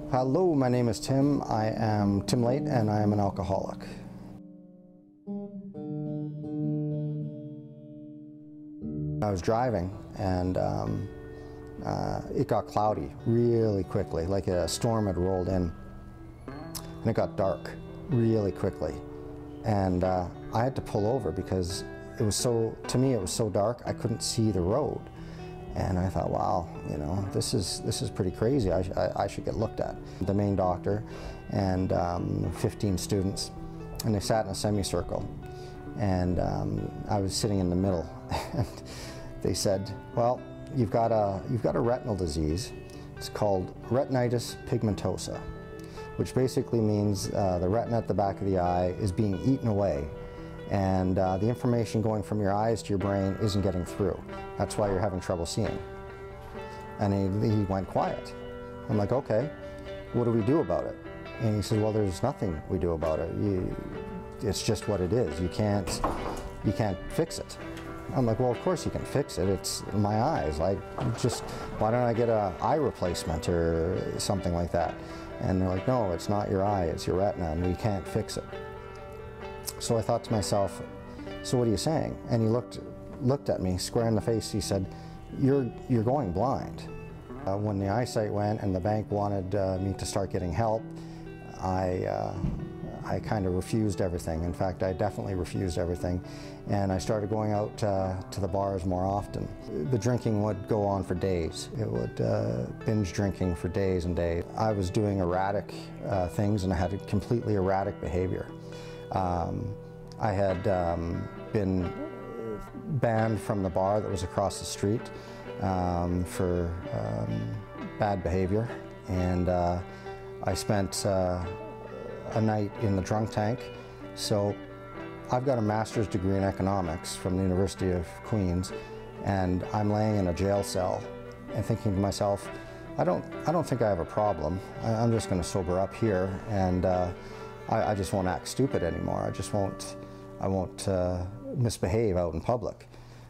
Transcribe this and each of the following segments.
Hello, my name is Tim. I am Tim Late and I am an alcoholic. I was driving and it got cloudy really quickly, like a storm had rolled in, and it got dark really quickly. And I had to pull over because it was to me it was so dark I couldn't see the road. And I thought, wow, you know, this is pretty crazy. I should get looked at. The main doctor and 15 students, and they sat in a semicircle. And I was sitting in the middle. And they said, well, you've got a retinal disease. It's called retinitis pigmentosa, which basically means the retina at the back of the eye is being eaten away. And the information going from your eyes to your brain isn't getting through. That's why you're having trouble seeing. And he went quiet. I'm like, okay, what do we do about it? And he said, well, there's nothing we do about it. It's just what it is. You can't fix it. I'm like, well, of course you can fix it. It's my eyes. Like, why don't I get an eye replacement or something like that? And they're like, no, it's not your eye, it's your retina, and we can't fix it. So I thought to myself, so what are you saying? And he looked at me square in the face. He said, you're going blind. When the eyesight went and the bank wanted me to start getting help, I kind of refused everything. In fact, I definitely refused everything. And I started going out to the bars more often. The drinking would go on for days. It would binge drinking for days and days. I was doing erratic things, and I had a completely erratic behavior. I had been banned from the bar that was across the street for bad behavior, and I spent a night in the drunk tank. So I've got a master's degree in economics from the University of Queens, and I'm laying in a jail cell and thinking to myself, I don't think I have a problem. I'm just going to sober up here, and I just won't act stupid anymore. I won't misbehave out in public.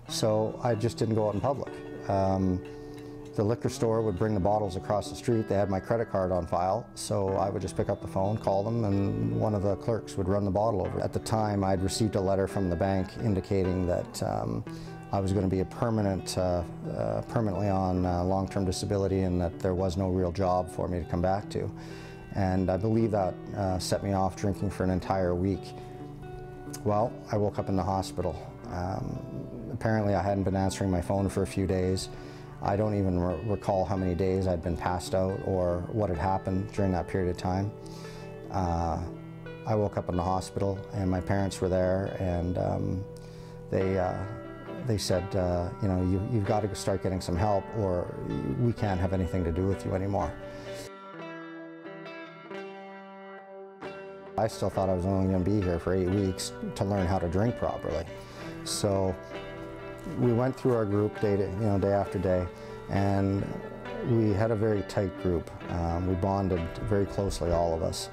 So I just didn't go out in public. The liquor store would bring the bottles across the street. They had my credit card on file, so I would just pick up the phone, call them, and one of the clerks would run the bottle over. At the time, I'd received a letter from the bank indicating that I was going to be permanently on long-term disability, and that there was no real job for me to come back to. And I believe that set me off drinking for an entire week. Well, I woke up in the hospital. Apparently I hadn't been answering my phone for a few days. I don't even recall how many days I'd been passed out or what had happened during that period of time. I woke up in the hospital, and my parents were there, and they said, you know, you've got to start getting some help, or we can't have anything to do with you anymore. I still thought I was only going to be here for 8 weeks to learn how to drink properly. So we went through our group day after day, and we had a very tight group. We bonded very closely, all of us.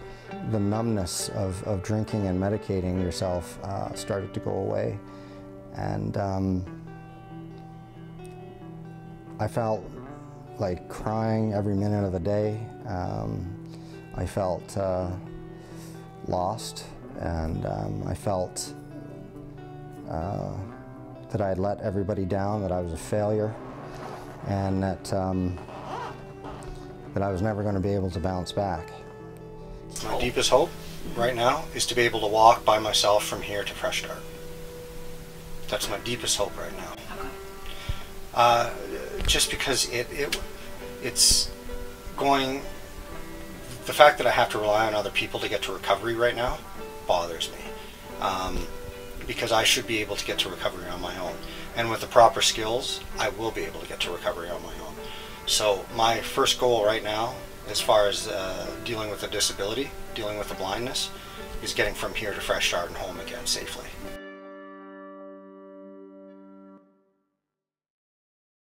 The numbness of drinking and medicating yourself started to go away, and I felt like crying every minute of the day. I felt lost, and I felt that I had let everybody down, that I was a failure, and that I was never going to be able to bounce back. My deepest hope right now is to be able to walk by myself from here to Fresh Start. That's my deepest hope right now. Just because it's going. The fact that I have to rely on other people to get to recovery right now bothers me, because I should be able to get to recovery on my own. And with the proper skills, I will be able to get to recovery on my own. So my first goal right now, as far as dealing with the disability, dealing with the blindness, is getting from here to Fresh Start and home again safely.